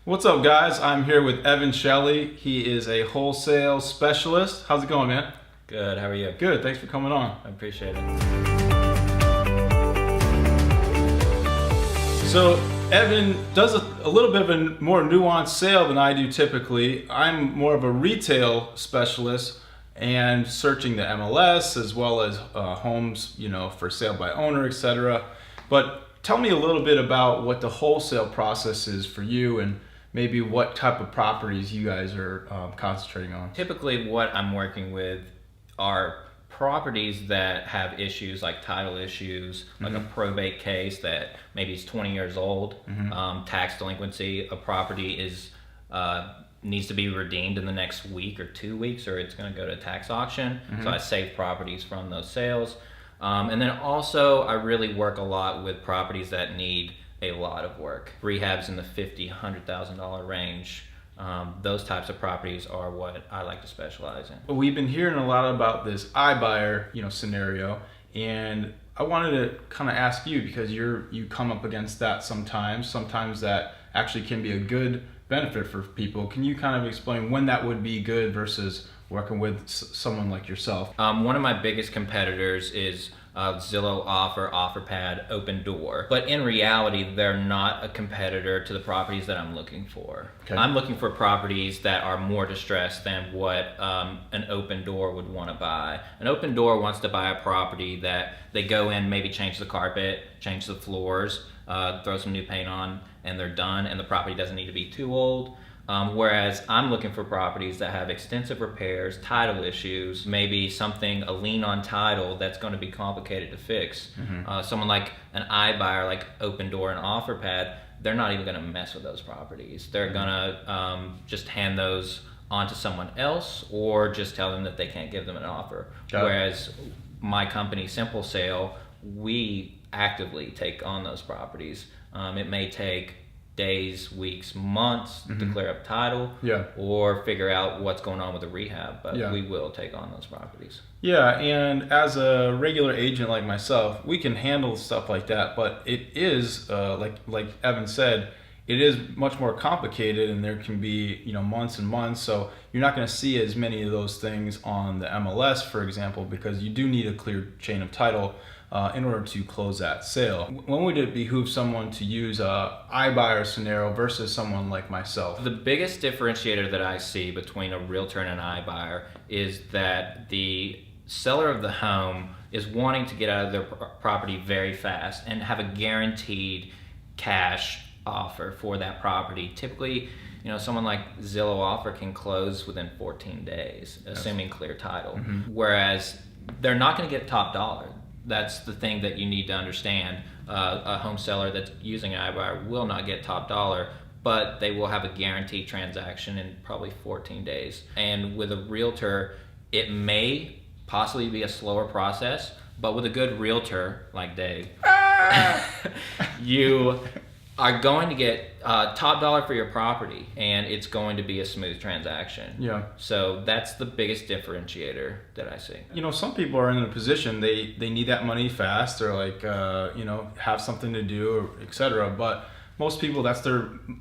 What's up, guys? I'm here with Shelley. He is a wholesale specialist. How's it going, man? Good, how are you? Good, thanks for coming on. I appreciate it. So, Evan does a little bit of a more nuanced sale than I do typically. I'm more of a retail specialist and searching the MLS as well as homes, for sale by owner, etc. But tell me a little bit about what the wholesale process is for you and maybe what type of properties you guys are concentrating on. Typically what I'm working with are properties that have issues like title issues, like a probate case that maybe is 20 years old, tax delinquency, a property is needs to be redeemed in the next week or 2 weeks or it's going to go to tax auction. So I save properties from those sales. And then also I really work a lot with properties that need a lot of work. Rehabs in the $50,000, $100,000 range. Those types of properties are what I like to specialize in. Well, we've been hearing a lot about this iBuyer, scenario, and I wanted to kind of ask you because you come up against that sometimes. Sometimes that actually can be a good benefit for people. Can you kind of explain when that would be good versus working with someone like yourself? One of my biggest competitors is Zillow Offer, OfferPad, Open Door. But in reality, they're not a competitor to the properties that I'm looking for. Okay. I'm looking for properties that are more distressed than what an Open Door would want to buy. An Open Door wants to buy a property that they go in, maybe change the carpet, change the floors, throw some new paint on, and they're done, and the property doesn't need to be too old. Whereas I'm looking for properties that have extensive repairs, title issues, maybe a lien on title that's going to be complicated to fix. Someone like an iBuyer, like Open Door and OfferPad, they're not even going to mess with those properties. They're going to just hand those on to someone else or just tell them that they can't give them an offer. Whereas my company, Simple Sale, we actively take on those properties. It may take days, weeks, months to clear up title or figure out what's going on with the rehab, but we will take on those properties. Yeah, and as a regular agent like myself, we can handle stuff like that, but it is, like Evan said, it is much more complicated and there can be, months and months, so you're not going to see as many of those things on the MLS, for example, because you do need a clear chain of title in order to close that sale. When would it behoove someone to use a iBuyer scenario versus someone like myself? The biggest differentiator that I see between a realtor and an iBuyer is that the seller of the home is wanting to get out of their property very fast and have a guaranteed cash offer for that property. Typically, someone like Zillow Offer can close within 14 days, assuming clear title. Whereas they're not going to get top dollar. That's the thing that you need to understand. A home seller that's using an iBuyer will not get top dollar, but they will have a guaranteed transaction in probably 14 days. And with a realtor, it may possibly be a slower process, but with a good realtor like Dave, you are going to get top dollar for your property and it's going to be a smooth transaction. Yeah. So that's the biggest differentiator that I see. Some people are in a position they need that money fast or have something to do or etc. But most people, that's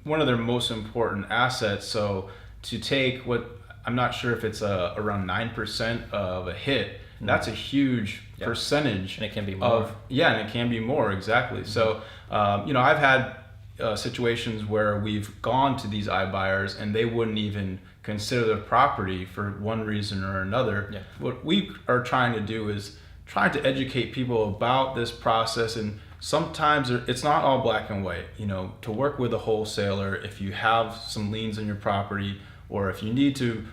one of their most important assets. So to take what, I'm not sure if it's around 9% of a hit, that's a huge percentage. And it can be more. And it can be more, exactly. So, I've had situations where we've gone to these iBuyers and they wouldn't even consider the property for one reason or another. What we are trying to do is trying to educate people about this process, and sometimes it's not all black and white. To work with a wholesaler, if you have some liens on your property or if you need to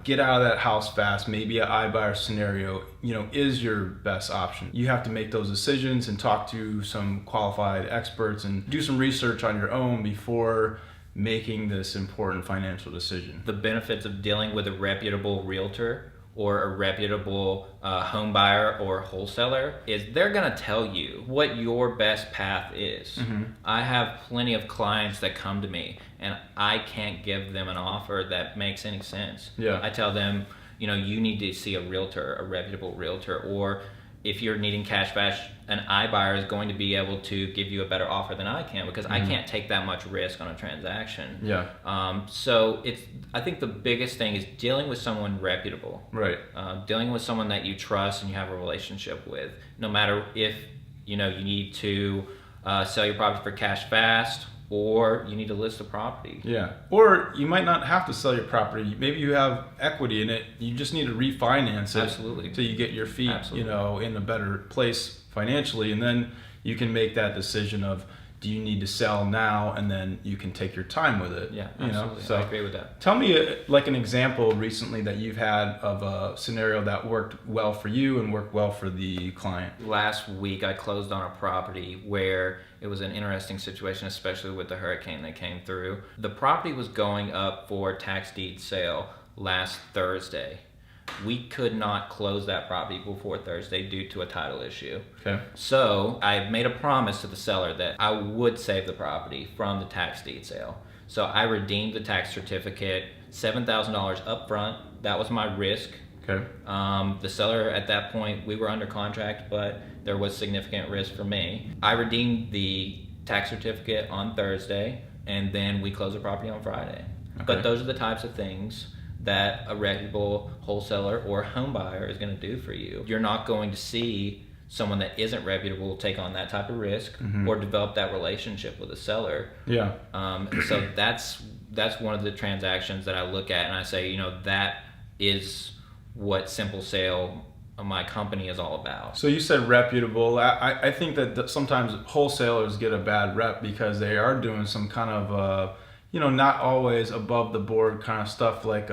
get out of that house fast, maybe an iBuyer scenario, is your best option. You have to make those decisions and talk to some qualified experts and do some research on your own before making this important financial decision. The benefits of dealing with a reputable realtor or a reputable home buyer or wholesaler is they're gonna tell you what your best path is. I have plenty of clients that come to me and I can't give them an offer that makes any sense. I tell them, you need to see a realtor, a reputable realtor, or if you're needing cash fast, an iBuyer is going to be able to give you a better offer than I can, because I can't take that much risk on a transaction. Yeah. So I think the biggest thing is dealing with someone reputable. Right. Dealing with someone that you trust and you have a relationship with. No matter if you need to sell your property for cash fast, or you need to list a property. Yeah. Or you might not have to sell your property. Maybe you have equity in it. You just need to refinance it. Absolutely. Till you get your feet, in a better place financially, and then you can make that decision of, do you need to sell now, and then you can take your time with it. Yeah, absolutely. So I agree with that. Tell me like an example recently that you've had of a scenario that worked well for you and worked well for the client. Last week I closed on a property where it was an interesting situation, especially with the hurricane that came through. The property was going up for tax deed sale last Thursday. We could not close that property before Thursday due to a title issue. Okay. So I made a promise to the seller that I would save the property from the tax deed sale. So I redeemed the tax certificate, $7,000 up front. That was my risk. Okay. The seller at that point, we were under contract, but there was significant risk for me. I redeemed the tax certificate on Thursday, and then we closed the property on Friday. Okay. But those are the types of things that a reputable wholesaler or home buyer is going to do for you. You're not going to see someone that isn't reputable take on that type of risk or develop that relationship with a seller. Yeah. So that's one of the transactions that I look at and I say, that is what Simple Sale, my company, is all about. So you said reputable. I think that sometimes wholesalers get a bad rep because they are doing some kind of not always above the board kind of stuff, like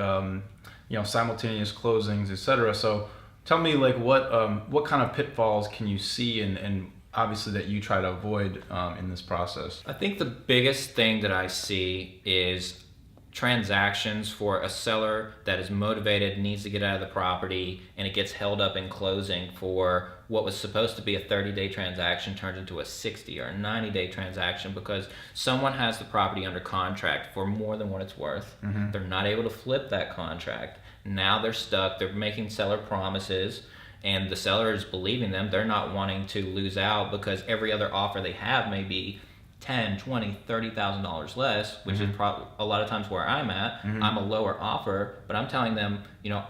simultaneous closings, etc. So tell me, like, what kind of pitfalls can you see, and obviously that you try to avoid in this process? I think the biggest thing that I see is transactions for a seller that is motivated, needs to get out of the property, and it gets held up in closing for what was supposed to be a 30-day transaction turns into a 60 or 90-day transaction because someone has the property under contract for more than what it's worth. They're not able to flip that contract. Now they're stuck. They're making seller promises, and the seller is believing them. They're not wanting to lose out because every other offer they have may be $10,000, $20,000, $30,000 less, which is a lot of times where I'm at. I'm a lower offer, but I'm telling them,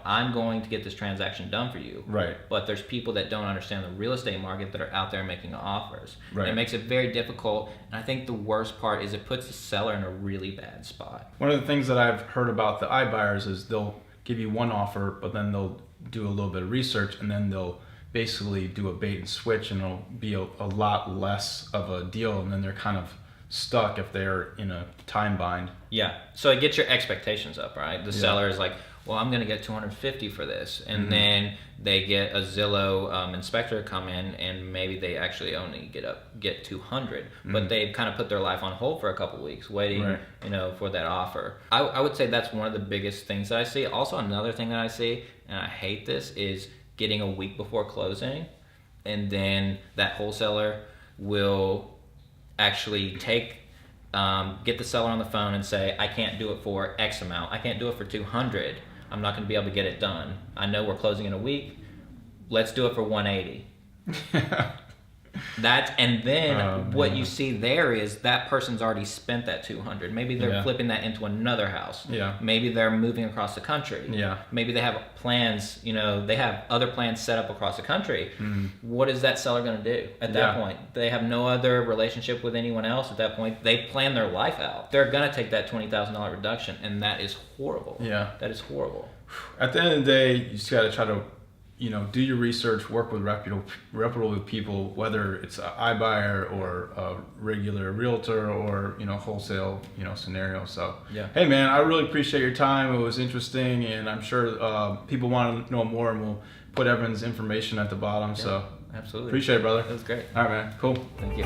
I'm going to get this transaction done for you. Right. But there's people that don't understand the real estate market that are out there making offers. Right. It makes it very difficult, and I think the worst part is it puts the seller in a really bad spot. One of the things that I've heard about the iBuyers is they'll give you one offer, but then they'll do a little bit of research, and then they'll basically do a bait and switch, and it'll be a lot less of a deal, and then they're kind of stuck if they're in a time bind. Yeah, so it gets your expectations up, right? The seller is like, well, I'm going to get $250 for this, and then they get a Zillow inspector come in, and maybe they actually only get $200, but they've kind of put their life on hold for a couple weeks, waiting, for that offer. I would say that's one of the biggest things that I see. Also, another thing that I see, and I hate this, is getting a week before closing, and then that wholesaler will actually get the seller on the phone and say, I can't do it for X amount. I can't do it for $200. I'm not going to be able to get it done. I know we're closing in a week. Let's do it for $180. What you see there is that person's already spent that $200. Maybe they're flipping that into another house. Yeah. Maybe they're moving across the country. Yeah. Maybe they have plans, they have other plans set up across the country. What is that seller going to do at that point? They have no other relationship with anyone else at that point. They plan their life out. They're going to take that $20,000 reduction, and that is horrible. Yeah. That is horrible. At the end of the day, you just got to try to do your research, work with reputable people, whether it's an iBuyer or a regular realtor or, wholesale, scenario. So, hey man, I really appreciate your time. It was interesting, and I'm sure people want to know more, and we'll put Evan's information at the bottom. So, absolutely. Appreciate it, brother. That was great. All right, man. Cool. Thank you.